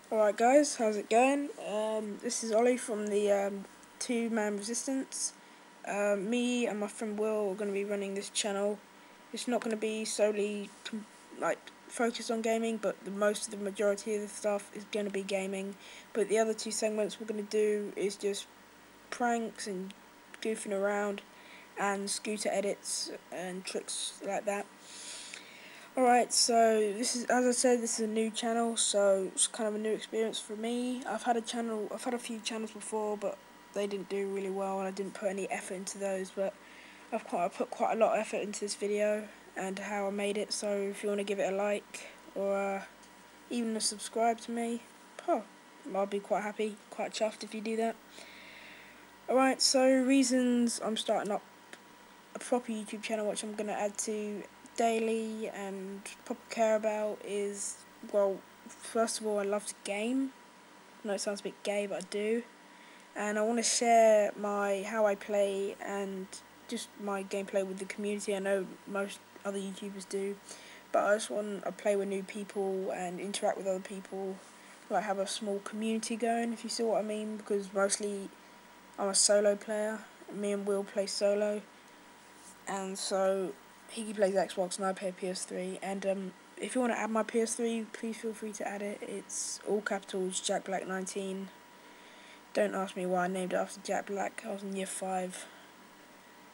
Alright guys, how's it going? This is Ollie from the two-man resistance. Me and my friend Will are going to be running this channel. It's not going to be solely focused on gaming, but the majority of the stuff is going to be gaming. But the other two segments we're going to do is just pranks and goofing around and scooter edits and tricks like that. Alright, so this is, as I said, this is a new channel, so it's kind of a new experience for me. I've had a few channels before, but they didn't do really well, and I didn't put any effort into those. But I put quite a lot of effort into this video and how I made it. So if you want to give it a like or even a subscribe to me, I'll be quite happy, quite chuffed if you do that. Alright, so reasons I'm starting up a proper YouTube channel, which I'm going to add to daily and proper care about, is, well, first of all, I love to game. I know it sounds a bit gay, but I do. And I want to share how I play and just my gameplay with the community. I know most other YouTubers do, but I just want to play with new people and interact with other people, like have a small community going, if you see what I mean, because mostly I'm a solo player. Me and Will play solo, and so he plays Xbox and I play PS3. And if you want to add my PS3, please feel free to add it. It's all capitals, Jack Black 19. Don't ask me why I named it after Jack Black. I was in year 5.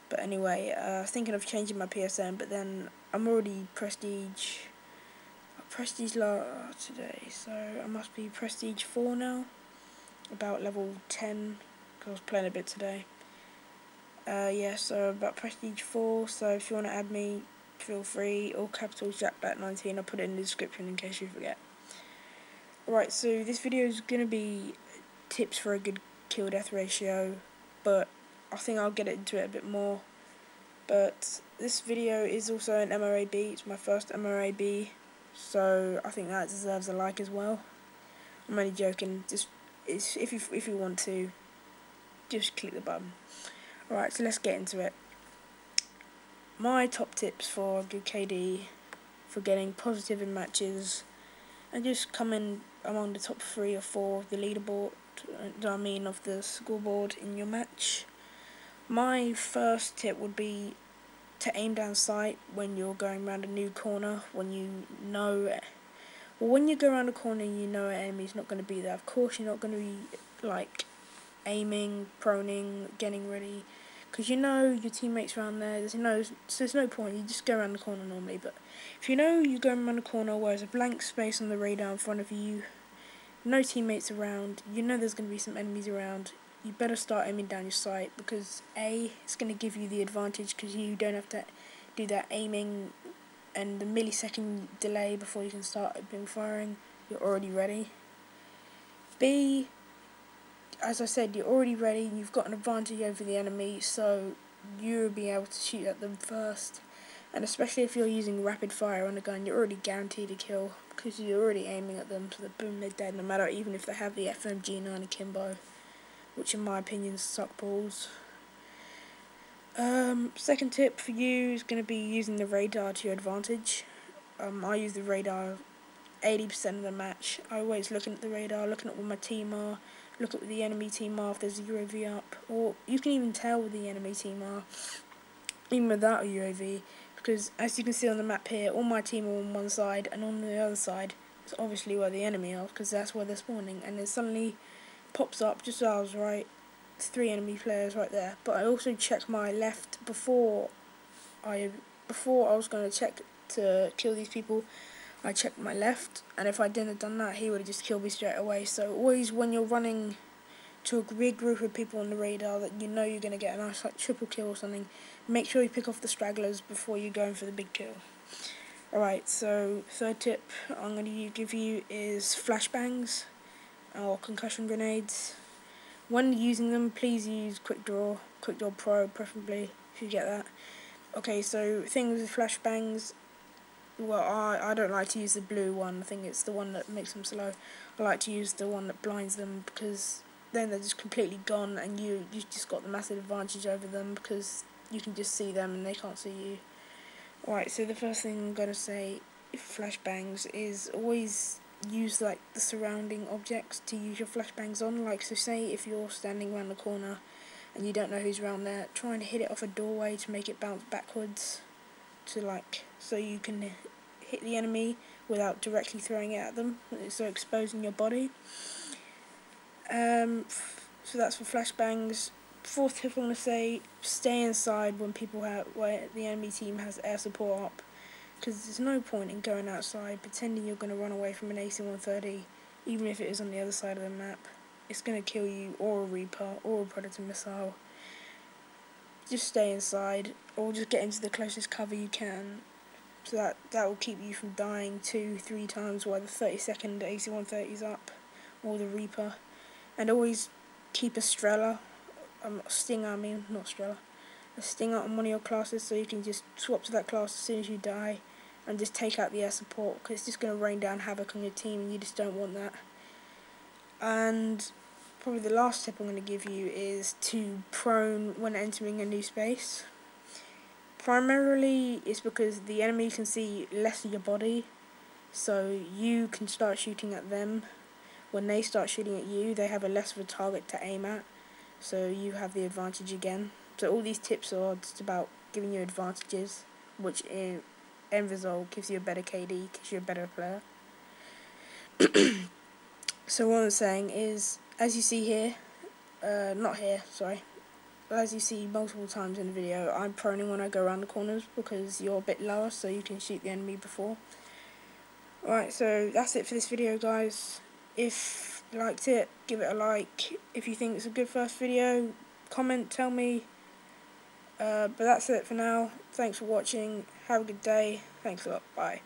But anyway, I was thinking of changing my PSN, but then I'm already Prestige today, so I must be Prestige 4 now. About level 10, because I was playing a bit today. Yeah, so about Prestige 4, so if you want to add me, feel free. All capitals, Jack Black 19, I'll put it in the description in case you forget. Alright, so this video is going to be tips for a good kill-death ratio, but I think I'll get into it a bit more. But this video is also an MOAB, it's my first MOAB, so I think that deserves a like as well. I'm only joking, just if you want to, just click the button. Alright, so let's get into it. My top tips for a good KD, for getting positive in matches, and just coming among the top 3 or 4 of the leaderboard, of the scoreboard in your match. My first tip would be to aim down sight when you're going around a new corner, when you go around a corner and you know an enemy's not going to be there. Of course you're not going to be like aiming, proning, getting ready, because you know your teammates around there. So there's no point. You just go around the corner normally. But if you know you're going around the corner where there's a blank space on the radar in front of you, no teammates around, you know there's going to be some enemies around, you better start aiming down your sight, because A, it's going to give you the advantage because you don't have to do that aiming and the millisecond delay before you can start firing. You're already ready. B, as I said, you're already ready, you've got an advantage over the enemy, so you'll be able to shoot at them first. And especially if you're using rapid fire on a gun, you're already guaranteed a kill, because you're already aiming at them, so boom, they're dead, no matter, even if they have the FMG9 akimbo, which in my opinion suck balls. Second tip for you is going to be using the radar to your advantage. I use the radar 80% of the match. I always looking at the radar, looking at where my team are, look at where the enemy team are if there's a UAV up, or you can even tell where the enemy team are, even without a UAV, because as you can see on the map here, all my team are on one side, and on the other side is obviously where the enemy are, because that's where they're spawning, and it suddenly pops up just as I was right. It's 3 enemy players right there. But I also checked my left before I was going to check to kill these people. I checked my left, and if I didn't have done that, he would have just killed me straight away. So always when you're running to a big group of people on the radar that you know you're going to get a nice triple kill or something, make sure you pick off the stragglers before you go in for the big kill. Alright, so third tip I'm going to give you is flashbangs or concussion grenades. When using them, please use Quick Draw Pro preferably, if you get that. Okay, so things with flashbangs, well, I don't like to use the blue one. I think it's the one that makes them slow. I like to use the one that blinds them, because then they're just completely gone, and you just got the massive advantage over them, because you can just see them and they can't see you. Alright, so the first thing I'm going to say, flashbangs, is always use like the surrounding objects to use your flashbangs on. Like, so say if you're standing around the corner and you don't know who's around there, trying to hit it off a doorway to make it bounce backwards, to like, so you can hit the enemy without directly throwing it at them, so exposing your body. So that's for flashbangs. Fourth tip I'm going to say, stay inside when where the enemy team has air support up, because there's no point in going outside pretending you're going to run away from an AC-130, even if it is on the other side of the map. It's going to kill you, or a Reaper, or a Predator missile. Just stay inside, or just get into the closest cover you can, so that will keep you from dying 2-3 times while the 32nd AC-130 is up, or the Reaper. And always keep a Stinger on one of your classes, so you can just swap to that class as soon as you die and just take out the air support, because it's just going to rain down havoc on your team and you just don't want that. And probably the last tip I'm going to give you is to prone when entering a new space. Primarily it's because the enemy can see less of your body, so you can start shooting at them. When they start shooting at you, they have a less of a target to aim at, so you have the advantage again. So all these tips are just about giving you advantages, which in end result gives you a better KD, gives you a better player. So what I'm saying is, as you see here, as you see multiple times in the video, I'm proning when I go around the corners because you're a bit lower, so you can shoot the enemy before. Alright, so that's it for this video, guys. If you liked it, give it a like. If you think it's a good first video, comment, tell me. But that's it for now. Thanks for watching. Have a good day. Thanks a lot. Bye.